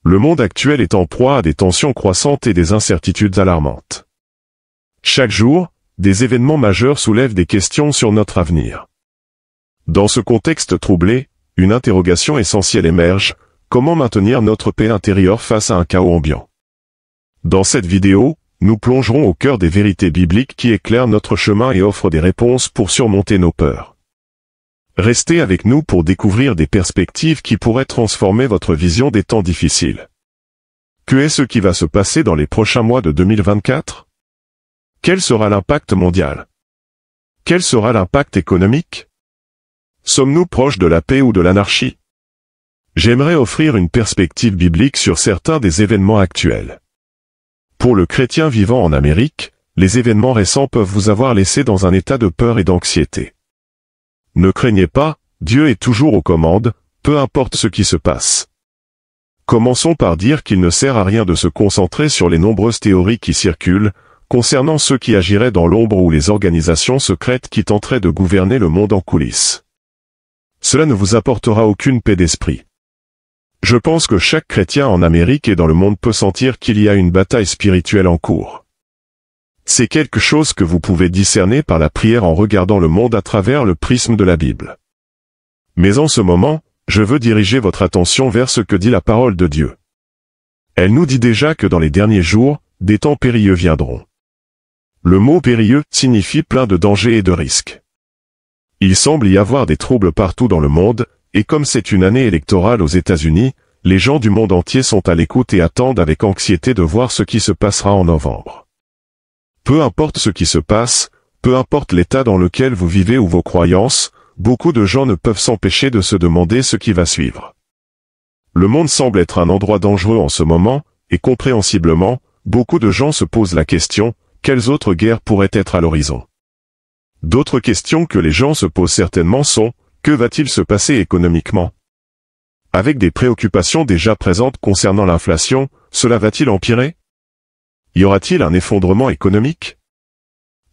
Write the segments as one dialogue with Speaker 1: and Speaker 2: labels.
Speaker 1: Le monde actuel est en proie à des tensions croissantes et des incertitudes alarmantes. Chaque jour, des événements majeurs soulèvent des questions sur notre avenir. Dans ce contexte troublé, une interrogation essentielle émerge: comment maintenir notre paix intérieure face à un chaos ambiant? Dans cette vidéo, nous plongerons au cœur des vérités bibliques qui éclairent notre chemin et offrent des réponses pour surmonter nos peurs. Restez avec nous pour découvrir des perspectives qui pourraient transformer votre vision des temps difficiles. Que est-ce qui va se passer dans les prochains mois de 2024? Quel sera l'impact mondial? Quel sera l'impact économique? Sommes-nous proches de la paix ou de l'anarchie? J'aimerais offrir une perspective biblique sur certains des événements actuels. Pour le chrétien vivant en Amérique, les événements récents peuvent vous avoir laissé dans un état de peur et d'anxiété. Ne craignez pas, Dieu est toujours aux commandes, peu importe ce qui se passe. Commençons par dire qu'il ne sert à rien de se concentrer sur les nombreuses théories qui circulent, concernant ceux qui agiraient dans l'ombre ou les organisations secrètes qui tenteraient de gouverner le monde en coulisses. Cela ne vous apportera aucune paix d'esprit. Je pense que chaque chrétien en Amérique et dans le monde peut sentir qu'il y a une bataille spirituelle en cours. C'est quelque chose que vous pouvez discerner par la prière en regardant le monde à travers le prisme de la Bible. Mais en ce moment, je veux diriger votre attention vers ce que dit la parole de Dieu. Elle nous dit déjà que dans les derniers jours, des temps périlleux viendront. Le mot périlleux signifie plein de dangers et de risques. Il semble y avoir des troubles partout dans le monde, et comme c'est une année électorale aux États-Unis, les gens du monde entier sont à l'écoute et attendent avec anxiété de voir ce qui se passera en novembre. Peu importe ce qui se passe, peu importe l'état dans lequel vous vivez ou vos croyances, beaucoup de gens ne peuvent s'empêcher de se demander ce qui va suivre. Le monde semble être un endroit dangereux en ce moment, et compréhensiblement, beaucoup de gens se posent la question: quelles autres guerres pourraient être à l'horizon? D'autres questions que les gens se posent certainement sont: que va-t-il se passer économiquement? Avec des préoccupations déjà présentes concernant l'inflation, cela va-t-il empirer? Y aura-t-il un effondrement économique?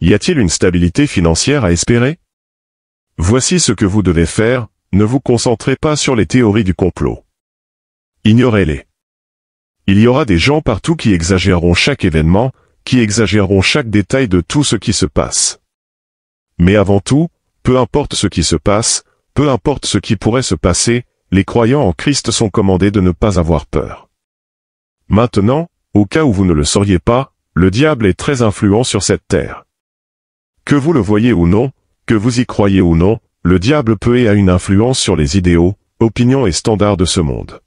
Speaker 1: Y a-t-il une stabilité financière à espérer? Voici ce que vous devez faire: ne vous concentrez pas sur les théories du complot. Ignorez-les. Il y aura des gens partout qui exagéreront chaque événement, qui exagéreront chaque détail de tout ce qui se passe. Mais avant tout, peu importe ce qui se passe, peu importe ce qui pourrait se passer, les croyants en Christ sont commandés de ne pas avoir peur. Maintenant, au cas où vous ne le sauriez pas, le diable est très influent sur cette terre. Que vous le voyez ou non, que vous y croyez ou non, le diable peut et a une influence sur les idéaux, opinions et standards de ce monde.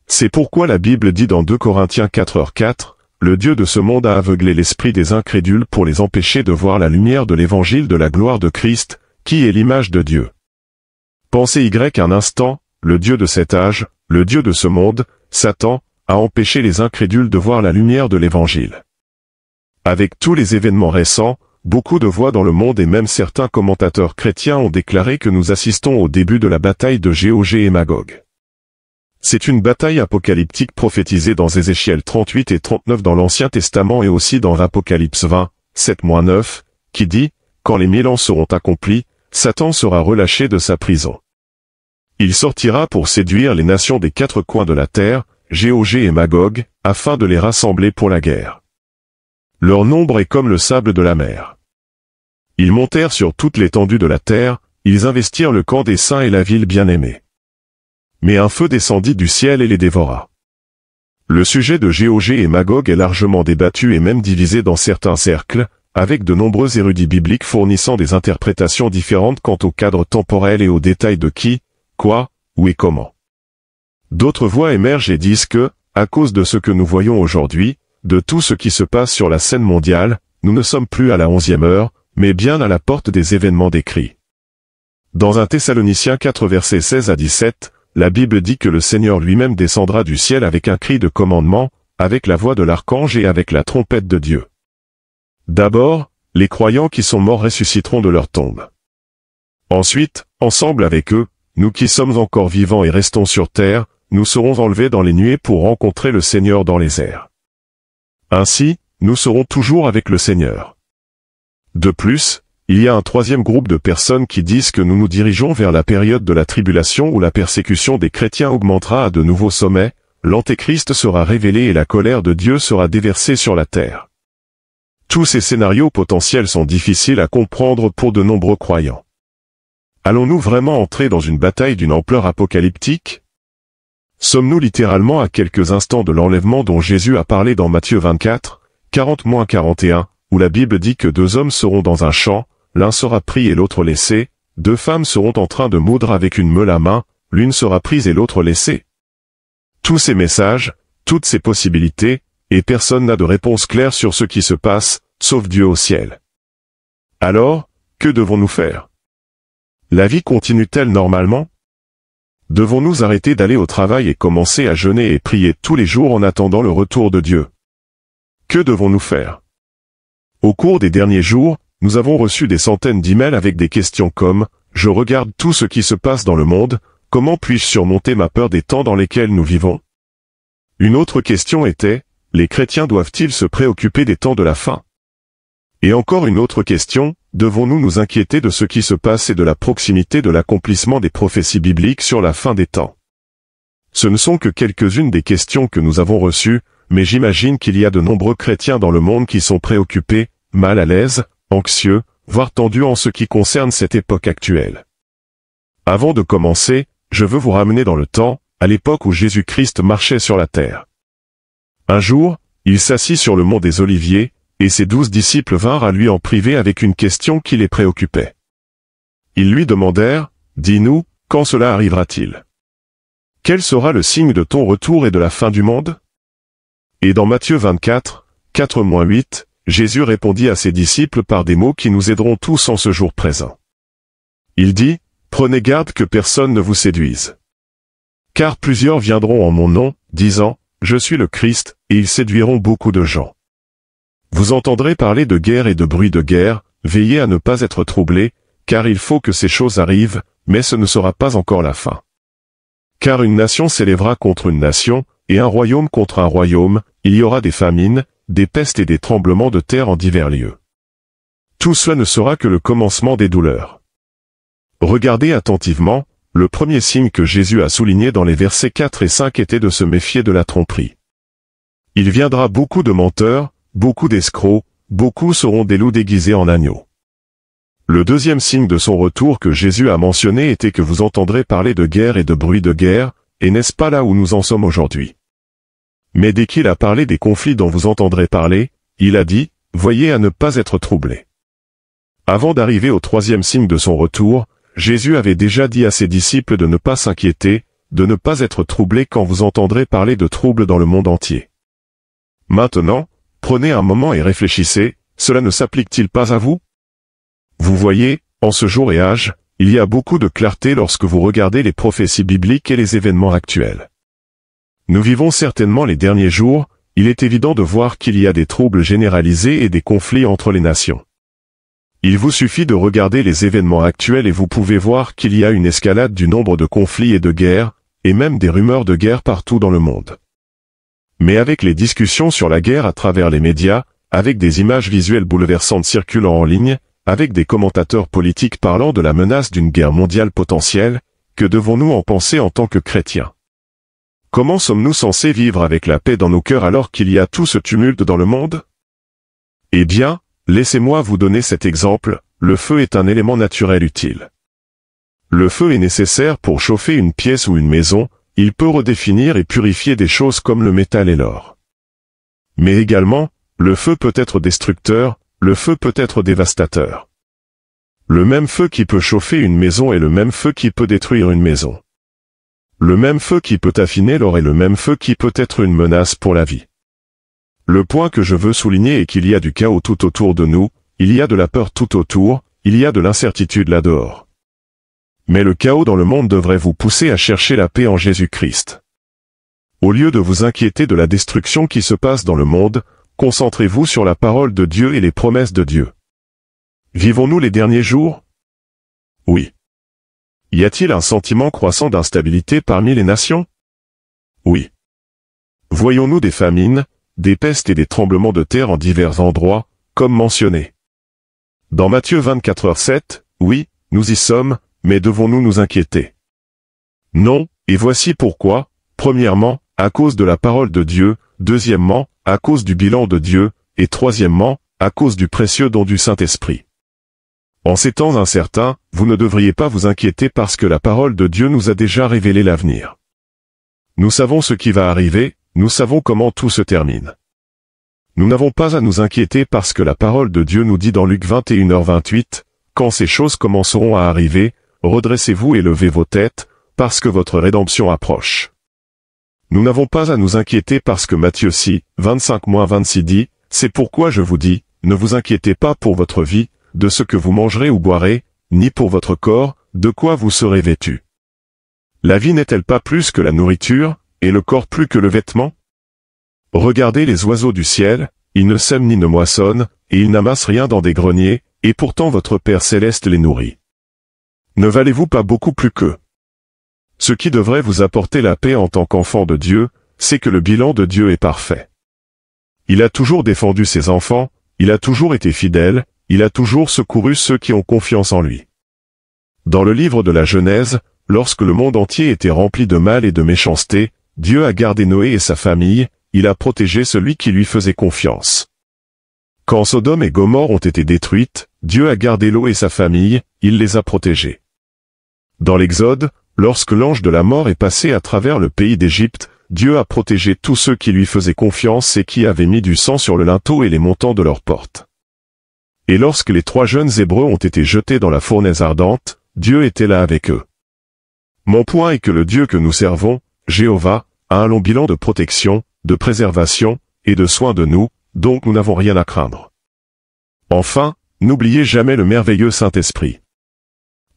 Speaker 1: C'est pourquoi la Bible dit dans 2 Corinthiens 4:4, « Le Dieu de ce monde a aveuglé l'esprit des incrédules pour les empêcher de voir la lumière de l'évangile de la gloire de Christ, qui est l'image de Dieu. » Pensez un instant, le Dieu de cet âge, le Dieu de ce monde, Satan, a empêché les incrédules de voir la lumière de l'Évangile. Avec tous les événements récents, beaucoup de voix dans le monde et même certains commentateurs chrétiens ont déclaré que nous assistons au début de la bataille de Gog et Magog. C'est une bataille apocalyptique prophétisée dans Ézéchiel 38 et 39 dans l'Ancien Testament et aussi dans l'Apocalypse 20, 7-9, qui dit: « Quand les 1000 ans seront accomplis, Satan sera relâché de sa prison. Il sortira pour séduire les nations des 4 coins de la terre, Gog et Magog, afin de les rassembler pour la guerre. Leur nombre est comme le sable de la mer. Ils montèrent sur toute l'étendue de la terre, ils investirent le camp des saints et la ville bien-aimée. Mais un feu descendit du ciel et les dévora. » Le sujet de Gog et Magog est largement débattu et même divisé dans certains cercles, avec de nombreux érudits bibliques fournissant des interprétations différentes quant au cadre temporel et aux détails de qui, quoi, où et comment. D'autres voix émergent et disent que, à cause de ce que nous voyons aujourd'hui, de tout ce qui se passe sur la scène mondiale, nous ne sommes plus à la 11e heure, mais bien à la porte des événements décrits. Dans 1 Thessaloniciens 4 versets 16 à 17, la Bible dit que le Seigneur lui-même descendra du ciel avec un cri de commandement, avec la voix de l'archange et avec la trompette de Dieu. D'abord, les croyants qui sont morts ressusciteront de leur tombe. Ensuite, ensemble avec eux, nous qui sommes encore vivants et restons sur terre, nous serons enlevés dans les nuées pour rencontrer le Seigneur dans les airs. Ainsi, nous serons toujours avec le Seigneur. De plus, il y a un troisième groupe de personnes qui disent que nous nous dirigeons vers la période de la tribulation où la persécution des chrétiens augmentera à de nouveaux sommets, l'Antéchrist sera révélé et la colère de Dieu sera déversée sur la terre. Tous ces scénarios potentiels sont difficiles à comprendre pour de nombreux croyants. Allons-nous vraiment entrer dans une bataille d'une ampleur apocalyptique? Sommes-nous littéralement à quelques instants de l'enlèvement dont Jésus a parlé dans Matthieu 24, 40-41, où la Bible dit que 2 hommes seront dans un champ, l'un sera pris et l'autre laissé, 2 femmes seront en train de moudre avec une meule à main, l'une sera prise et l'autre laissée. Tous ces messages, toutes ces possibilités, et personne n'a de réponse claire sur ce qui se passe, sauf Dieu au ciel. Alors, que devons-nous faire? La vie continue-t-elle normalement? Devons-nous arrêter d'aller au travail et commencer à jeûner et prier tous les jours en attendant le retour de Dieu? Que devons-nous faire? Au cours des derniers jours, nous avons reçu des centaines d'emails avec des questions comme « Je regarde tout ce qui se passe dans le monde, comment puis-je surmonter ma peur des temps dans lesquels nous vivons ?» Une autre question était « Les chrétiens doivent-ils se préoccuper des temps de la fin ?» Et encore une autre question, devons-nous nous inquiéter de ce qui se passe et de la proximité de l'accomplissement des prophéties bibliques sur la fin des temps? Ce ne sont que quelques-unes des questions que nous avons reçues, mais j'imagine qu'il y a de nombreux chrétiens dans le monde qui sont préoccupés, mal à l'aise, anxieux, voire tendus en ce qui concerne cette époque actuelle. Avant de commencer, je veux vous ramener dans le temps, à l'époque où Jésus-Christ marchait sur la terre. Un jour, il s'assit sur le mont des Oliviers, et ses 12 disciples vinrent à lui en privé avec une question qui les préoccupait. Ils lui demandèrent, « Dis-nous, quand cela arrivera-t-il? Quel sera le signe de ton retour et de la fin du monde ?» Et dans Matthieu 24, 4-8, Jésus répondit à ses disciples par des mots qui nous aideront tous en ce jour présent. Il dit, « Prenez garde que personne ne vous séduise. Car plusieurs viendront en mon nom, disant, « Je suis le Christ », et ils séduiront beaucoup de gens. Vous entendrez parler de guerre et de bruit de guerre, veillez à ne pas être troublés, car il faut que ces choses arrivent, mais ce ne sera pas encore la fin. Car une nation s'élèvera contre une nation, et un royaume contre un royaume, il y aura des famines, des pestes et des tremblements de terre en divers lieux. Tout cela ne sera que le commencement des douleurs. Regardez attentivement, le premier signe que Jésus a souligné dans les versets 4 et 5 était de se méfier de la tromperie. Il viendra beaucoup de menteurs, beaucoup d'escrocs, beaucoup seront des loups déguisés en agneaux. Le deuxième signe de son retour que Jésus a mentionné était que vous entendrez parler de guerre et de bruit de guerre, et n'est-ce pas là où nous en sommes aujourd'hui? Mais dès qu'il a parlé des conflits dont vous entendrez parler, il a dit, « Voyez à ne pas être troublés. » Avant d'arriver au troisième signe de son retour, Jésus avait déjà dit à ses disciples de ne pas s'inquiéter, de ne pas être troublés quand vous entendrez parler de troubles dans le monde entier. Maintenant, prenez un moment et réfléchissez, cela ne s'applique-t-il pas à vous? Vous voyez, en ce jour et âge, il y a beaucoup de clarté lorsque vous regardez les prophéties bibliques et les événements actuels. Nous vivons certainement les derniers jours, il est évident de voir qu'il y a des troubles généralisés et des conflits entre les nations. Il vous suffit de regarder les événements actuels et vous pouvez voir qu'il y a une escalade du nombre de conflits et de guerres, et même des rumeurs de guerre partout dans le monde. Mais avec les discussions sur la guerre à travers les médias, avec des images visuelles bouleversantes circulant en ligne, avec des commentateurs politiques parlant de la menace d'une guerre mondiale potentielle, que devons-nous en penser en tant que chrétiens? Comment sommes-nous censés vivre avec la paix dans nos cœurs alors qu'il y a tout ce tumulte dans le monde? Eh bien, laissez-moi vous donner cet exemple, le feu est un élément naturel utile. Le feu est nécessaire pour chauffer une pièce ou une maison, il peut redéfinir et purifier des choses comme le métal et l'or. Mais également, le feu peut être destructeur, le feu peut être dévastateur. Le même feu qui peut chauffer une maison est le même feu qui peut détruire une maison. Le même feu qui peut affiner l'or est le même feu qui peut être une menace pour la vie. Le point que je veux souligner est qu'il y a du chaos tout autour de nous, il y a de la peur tout autour, il y a de l'incertitude là-dehors. Mais le chaos dans le monde devrait vous pousser à chercher la paix en Jésus-Christ. Au lieu de vous inquiéter de la destruction qui se passe dans le monde, concentrez-vous sur la parole de Dieu et les promesses de Dieu. Vivons-nous les derniers jours? Oui. Y a-t-il un sentiment croissant d'instabilité parmi les nations? Oui. Voyons-nous des famines, des pestes et des tremblements de terre en divers endroits, comme mentionné? Dans Matthieu 24:7, oui, nous y sommes, mais devons-nous nous inquiéter? Non, et voici pourquoi. Premièrement, à cause de la parole de Dieu, deuxièmement, à cause du bilan de Dieu, et troisièmement, à cause du précieux don du Saint-Esprit. En ces temps incertains, vous ne devriez pas vous inquiéter parce que la parole de Dieu nous a déjà révélé l'avenir. Nous savons ce qui va arriver, nous savons comment tout se termine. Nous n'avons pas à nous inquiéter parce que la parole de Dieu nous dit dans Luc 21h28, « Quand ces choses commenceront à arriver, redressez-vous et levez vos têtes, parce que votre rédemption approche. » Nous n'avons pas à nous inquiéter parce que Matthieu 6, 25-26 dit, « C'est pourquoi je vous dis, ne vous inquiétez pas pour votre vie, de ce que vous mangerez ou boirez, ni pour votre corps, de quoi vous serez vêtus. La vie n'est-elle pas plus que la nourriture, et le corps plus que le vêtement? Regardez les oiseaux du ciel, ils ne sèment ni ne moissonnent, et ils n'amassent rien dans des greniers, et pourtant votre Père céleste les nourrit. Ne valez-vous pas beaucoup plus qu'eux? Ce qui devrait vous apporter la paix en tant qu'enfant de Dieu, c'est que le bilan de Dieu est parfait. Il a toujours défendu ses enfants, il a toujours été fidèle, il a toujours secouru ceux qui ont confiance en lui. Dans le livre de la Genèse, lorsque le monde entier était rempli de mal et de méchanceté, Dieu a gardé Noé et sa famille, il a protégé celui qui lui faisait confiance. Quand Sodome et Gomorrhe ont été détruites, Dieu a gardé Lot et sa famille, il les a protégés. Dans l'Exode, lorsque l'ange de la mort est passé à travers le pays d'Égypte, Dieu a protégé tous ceux qui lui faisaient confiance et qui avaient mis du sang sur le linteau et les montants de leurs portes. Et lorsque les 3 jeunes Hébreux ont été jetés dans la fournaise ardente, Dieu était là avec eux. Mon point est que le Dieu que nous servons, Jéhovah, a un long bilan de protection, de préservation, et de soin de nous, donc nous n'avons rien à craindre. Enfin, n'oubliez jamais le merveilleux Saint-Esprit.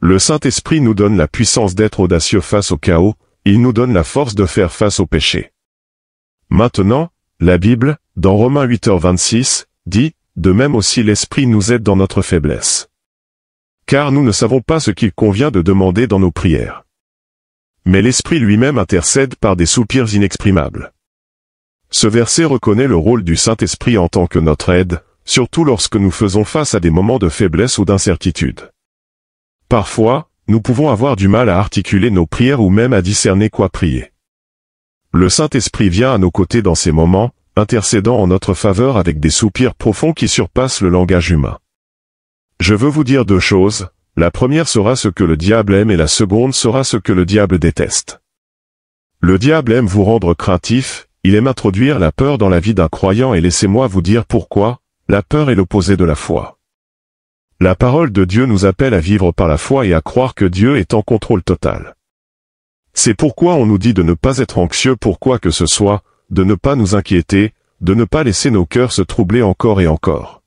Speaker 1: Le Saint-Esprit nous donne la puissance d'être audacieux face au chaos, il nous donne la force de faire face au péché. Maintenant, la Bible, dans Romains 8h26, dit, de même aussi l'Esprit nous aide dans notre faiblesse. Car nous ne savons pas ce qu'il convient de demander dans nos prières. Mais l'Esprit lui-même intercède par des soupirs inexprimables. Ce verset reconnaît le rôle du Saint-Esprit en tant que notre aide, surtout lorsque nous faisons face à des moments de faiblesse ou d'incertitude. Parfois, nous pouvons avoir du mal à articuler nos prières ou même à discerner quoi prier. Le Saint-Esprit vient à nos côtés dans ces moments, intercédant en notre faveur avec des soupirs profonds qui surpassent le langage humain. Je veux vous dire 2 choses, la première sera ce que le diable aime et la seconde sera ce que le diable déteste. Le diable aime vous rendre craintif, il aime introduire la peur dans la vie d'un croyant et laissez-moi vous dire pourquoi, la peur est l'opposé de la foi. La parole de Dieu nous appelle à vivre par la foi et à croire que Dieu est en contrôle total. C'est pourquoi on nous dit de ne pas être anxieux pour quoi que ce soit, de ne pas nous inquiéter, de ne pas laisser nos cœurs se troubler encore et encore.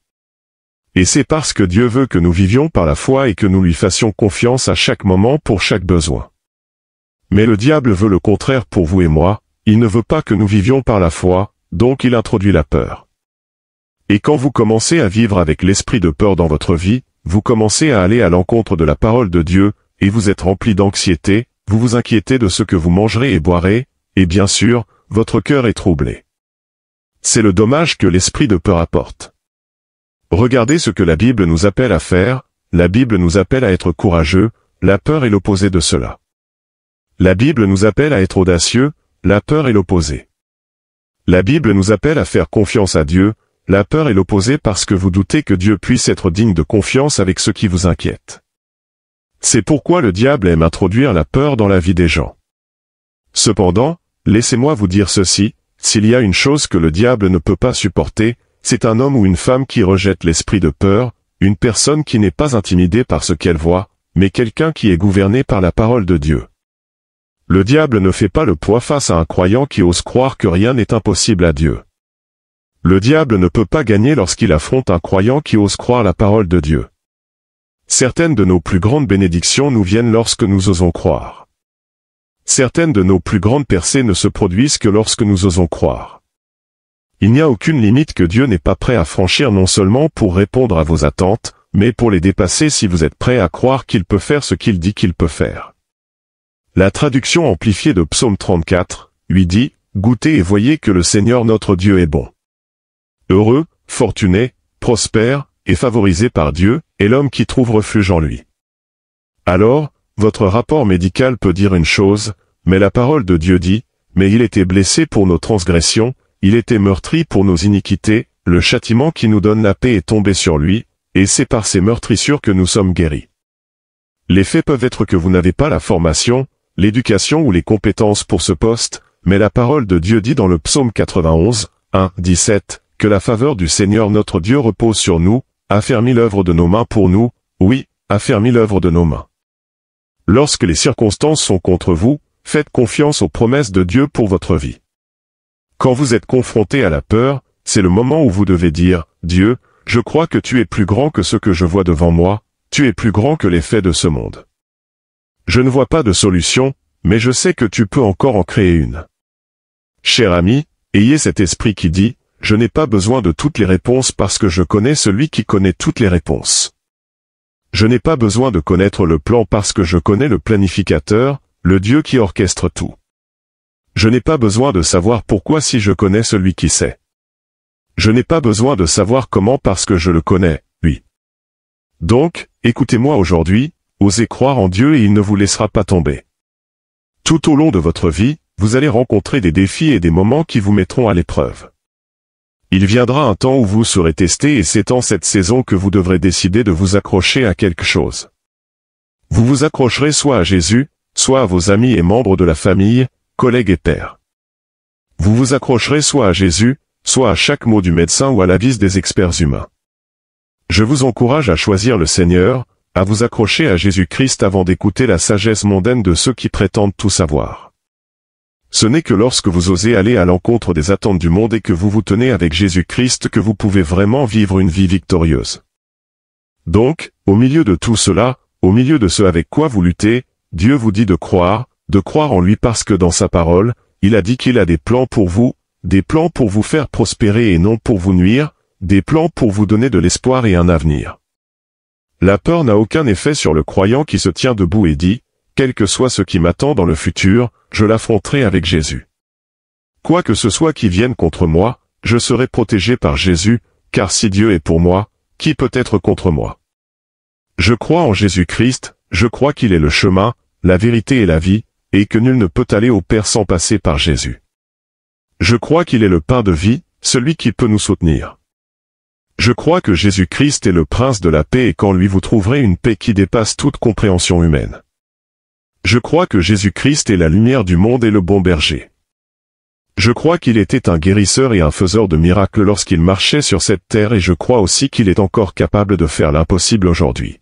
Speaker 1: Et c'est parce que Dieu veut que nous vivions par la foi et que nous lui fassions confiance à chaque moment pour chaque besoin. Mais le diable veut le contraire pour vous et moi, il ne veut pas que nous vivions par la foi, donc il introduit la peur. Et quand vous commencez à vivre avec l'esprit de peur dans votre vie, vous commencez à aller à l'encontre de la parole de Dieu, et vous êtes rempli d'anxiété, vous vous inquiétez de ce que vous mangerez et boirez, et bien sûr, votre cœur est troublé. C'est le dommage que l'esprit de peur apporte. Regardez ce que la Bible nous appelle à faire, la Bible nous appelle à être courageux, la peur est l'opposé de cela. La Bible nous appelle à être audacieux, la peur est l'opposé. La Bible nous appelle à faire confiance à Dieu, la peur est l'opposé parce que vous doutez que Dieu puisse être digne de confiance avec ce qui vous inquiète. C'est pourquoi le diable aime introduire la peur dans la vie des gens. Cependant, laissez-moi vous dire ceci, s'il y a une chose que le diable ne peut pas supporter, c'est un homme ou une femme qui rejette l'esprit de peur, une personne qui n'est pas intimidée par ce qu'elle voit, mais quelqu'un qui est gouverné par la parole de Dieu. Le diable ne fait pas le poids face à un croyant qui ose croire que rien n'est impossible à Dieu. Le diable ne peut pas gagner lorsqu'il affronte un croyant qui ose croire la parole de Dieu. Certaines de nos plus grandes bénédictions nous viennent lorsque nous osons croire. Certaines de nos plus grandes percées ne se produisent que lorsque nous osons croire. Il n'y a aucune limite que Dieu n'est pas prêt à franchir non seulement pour répondre à vos attentes, mais pour les dépasser si vous êtes prêt à croire qu'il peut faire ce qu'il dit qu'il peut faire. La traduction amplifiée de Psaume 34, lui dit, « Goûtez et voyez que le Seigneur notre Dieu est bon. » Heureux, fortuné, prospère, et favorisé par Dieu, est l'homme qui trouve refuge en lui. Alors, votre rapport médical peut dire une chose, mais la parole de Dieu dit, mais il était blessé pour nos transgressions, il était meurtri pour nos iniquités, le châtiment qui nous donne la paix est tombé sur lui, et c'est par ses meurtrissures que nous sommes guéris. Les faits peuvent être que vous n'avez pas la formation, l'éducation ou les compétences pour ce poste, mais la parole de Dieu dit dans le psaume 91, 1, 17, que la faveur du Seigneur notre Dieu repose sur nous, affermit l'œuvre de nos mains pour nous, oui, affermit l'œuvre de nos mains. Lorsque les circonstances sont contre vous, faites confiance aux promesses de Dieu pour votre vie. Quand vous êtes confronté à la peur, c'est le moment où vous devez dire, Dieu, je crois que tu es plus grand que ce que je vois devant moi, tu es plus grand que les faits de ce monde. Je ne vois pas de solution, mais je sais que tu peux encore en créer une. Cher ami, ayez cet esprit qui dit, je n'ai pas besoin de toutes les réponses parce que je connais celui qui connaît toutes les réponses. Je n'ai pas besoin de connaître le plan parce que je connais le planificateur, le Dieu qui orchestre tout. Je n'ai pas besoin de savoir pourquoi si je connais celui qui sait. Je n'ai pas besoin de savoir comment parce que je le connais, lui. Donc, écoutez-moi aujourd'hui, osez croire en Dieu et il ne vous laissera pas tomber. Tout au long de votre vie, vous allez rencontrer des défis et des moments qui vous mettront à l'épreuve. Il viendra un temps où vous serez testé et c'est en cette saison que vous devrez décider de vous accrocher à quelque chose. Vous vous accrocherez soit à Jésus, soit à vos amis et membres de la famille, collègues et pairs. Vous vous accrocherez soit à Jésus, soit à chaque mot du médecin ou à l'avis des experts humains. Je vous encourage à choisir le Seigneur, à vous accrocher à Jésus-Christ avant d'écouter la sagesse mondaine de ceux qui prétendent tout savoir. Ce n'est que lorsque vous osez aller à l'encontre des attentes du monde et que vous vous tenez avec Jésus-Christ que vous pouvez vraiment vivre une vie victorieuse. Donc, au milieu de tout cela, au milieu de ce avec quoi vous luttez, Dieu vous dit de croire en lui parce que dans sa parole, il a dit qu'il a des plans pour vous faire prospérer et non pour vous nuire, des plans pour vous donner de l'espoir et un avenir. La peur n'a aucun effet sur le croyant qui se tient debout et dit, quel que soit ce qui m'attend dans le futur, je l'affronterai avec Jésus. Quoi que ce soit qui vienne contre moi, je serai protégé par Jésus, car si Dieu est pour moi, qui peut être contre moi? Je crois en Jésus-Christ, je crois qu'il est le chemin, la vérité et la vie, et que nul ne peut aller au Père sans passer par Jésus. Je crois qu'il est le pain de vie, celui qui peut nous soutenir. Je crois que Jésus-Christ est le prince de la paix et qu'en lui vous trouverez une paix qui dépasse toute compréhension humaine. Je crois que Jésus-Christ est la lumière du monde et le bon berger. Je crois qu'il était un guérisseur et un faiseur de miracles lorsqu'il marchait sur cette terre et je crois aussi qu'il est encore capable de faire l'impossible aujourd'hui.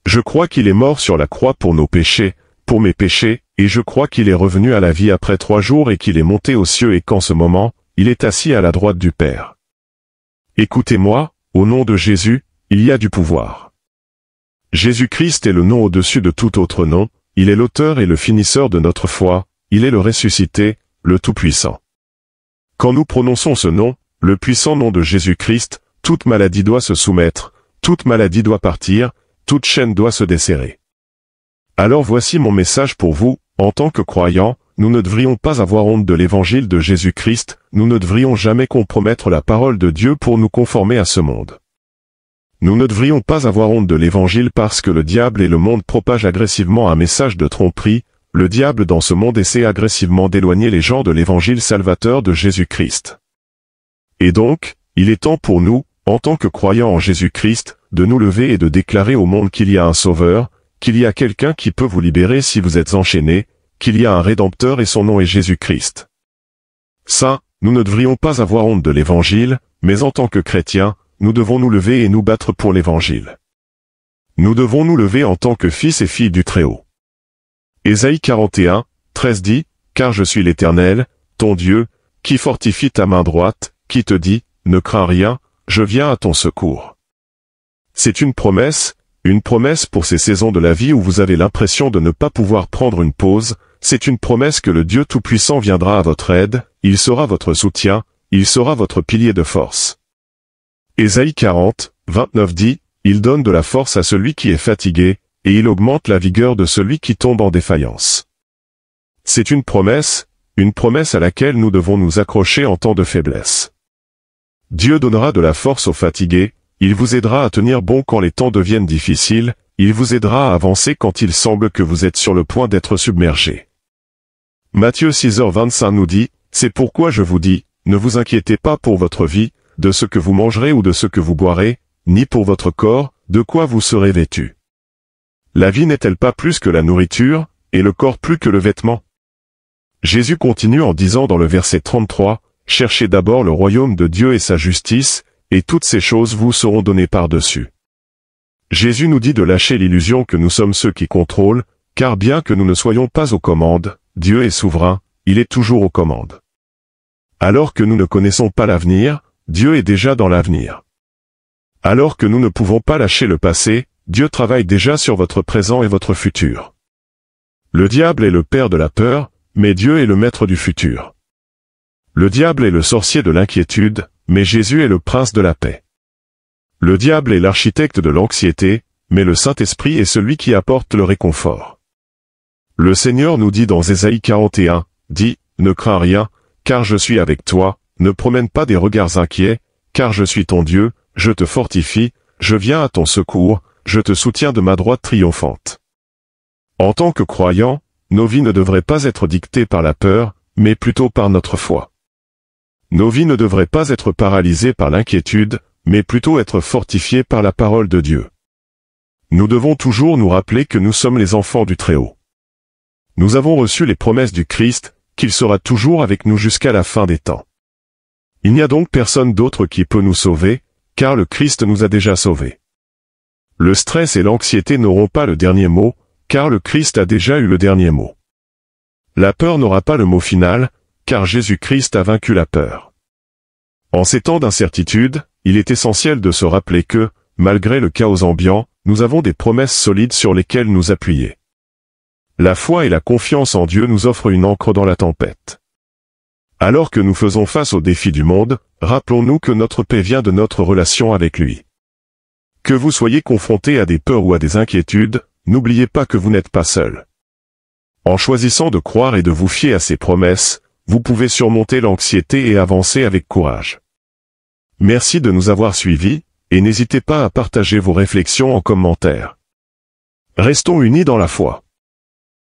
Speaker 1: Je crois qu'il est mort sur la croix pour nos péchés, pour mes péchés, et je crois qu'il est revenu à la vie après 3 jours et qu'il est monté aux cieux et qu'en ce moment, il est assis à la droite du Père. Écoutez-moi, au nom de Jésus, il y a du pouvoir. Jésus-Christ est le nom au-dessus de tout autre nom, il est l'auteur et le finisseur de notre foi, il est le ressuscité, le Tout-Puissant. Quand nous prononçons ce nom, le puissant nom de Jésus-Christ, toute maladie doit se soumettre, toute maladie doit partir, toute chaîne doit se desserrer. Alors voici mon message pour vous, en tant que croyants, nous ne devrions pas avoir honte de l'évangile de Jésus-Christ, nous ne devrions jamais compromettre la parole de Dieu pour nous conformer à ce monde. Nous ne devrions pas avoir honte de l'évangile parce que le diable et le monde propagent agressivement un message de tromperie, le diable dans ce monde essaie agressivement d'éloigner les gens de l'évangile salvateur de Jésus-Christ. Et donc, il est temps pour nous, en tant que croyants en Jésus-Christ, de nous lever et de déclarer au monde qu'il y a un sauveur, qu'il y a quelqu'un qui peut vous libérer si vous êtes enchaînés, qu'il y a un rédempteur et son nom est Jésus-Christ. Ça, nous ne devrions pas avoir honte de l'évangile, mais en tant que chrétiens, nous devons nous lever et nous battre pour l'évangile. Nous devons nous lever en tant que fils et filles du Très-Haut. Ésaïe 41, 13 dit, « Car je suis l'Éternel, ton Dieu, qui fortifie ta main droite, qui te dit, ne crains rien, je viens à ton secours. » C'est une promesse pour ces saisons de la vie où vous avez l'impression de ne pas pouvoir prendre une pause, c'est une promesse que le Dieu Tout-Puissant viendra à votre aide, il sera votre soutien, il sera votre pilier de force. Ésaïe 40, 29 dit, « Il donne de la force à celui qui est fatigué, et il augmente la vigueur de celui qui tombe en défaillance. » C'est une promesse à laquelle nous devons nous accrocher en temps de faiblesse. Dieu donnera de la force aux fatigués, il vous aidera à tenir bon quand les temps deviennent difficiles, il vous aidera à avancer quand il semble que vous êtes sur le point d'être submergé. Matthieu 6h25 nous dit, « C'est pourquoi je vous dis, ne vous inquiétez pas pour votre vie, de ce que vous mangerez ou de ce que vous boirez, ni pour votre corps, de quoi vous serez vêtus. La vie n'est-elle pas plus que la nourriture, et le corps plus que le vêtement ?» Jésus continue en disant dans le verset 33, « Cherchez d'abord le royaume de Dieu et sa justice, et toutes ces choses vous seront données par-dessus. » Jésus nous dit de lâcher l'illusion que nous sommes ceux qui contrôlent, car bien que nous ne soyons pas aux commandes, Dieu est souverain, il est toujours aux commandes. Alors que nous ne connaissons pas l'avenir, Dieu est déjà dans l'avenir. Alors que nous ne pouvons pas lâcher le passé, Dieu travaille déjà sur votre présent et votre futur. Le diable est le père de la peur, mais Dieu est le maître du futur. Le diable est le sorcier de l'inquiétude, mais Jésus est le prince de la paix. Le diable est l'architecte de l'anxiété, mais le Saint-Esprit est celui qui apporte le réconfort. Le Seigneur nous dit dans Ésaïe 41, dit, « Ne crains rien, car je suis avec toi, ne promène pas des regards inquiets, car je suis ton Dieu, je te fortifie, je viens à ton secours, je te soutiens de ma droite triomphante. » En tant que croyants, nos vies ne devraient pas être dictées par la peur, mais plutôt par notre foi. Nos vies ne devraient pas être paralysées par l'inquiétude, mais plutôt être fortifiées par la parole de Dieu. Nous devons toujours nous rappeler que nous sommes les enfants du Très-Haut. Nous avons reçu les promesses du Christ, qu'il sera toujours avec nous jusqu'à la fin des temps. Il n'y a donc personne d'autre qui peut nous sauver, car le Christ nous a déjà sauvés. Le stress et l'anxiété n'auront pas le dernier mot, car le Christ a déjà eu le dernier mot. La peur n'aura pas le mot final, car Jésus-Christ a vaincu la peur. En ces temps d'incertitude, il est essentiel de se rappeler que, malgré le chaos ambiant, nous avons des promesses solides sur lesquelles nous appuyer. La foi et la confiance en Dieu nous offrent une ancre dans la tempête. Alors que nous faisons face aux défis du monde, rappelons-nous que notre paix vient de notre relation avec lui. Que vous soyez confrontés à des peurs ou à des inquiétudes, n'oubliez pas que vous n'êtes pas seul. En choisissant de croire et de vous fier à ses promesses, vous pouvez surmonter l'anxiété et avancer avec courage. Merci de nous avoir suivis, et n'hésitez pas à partager vos réflexions en commentaire. Restons unis dans la foi.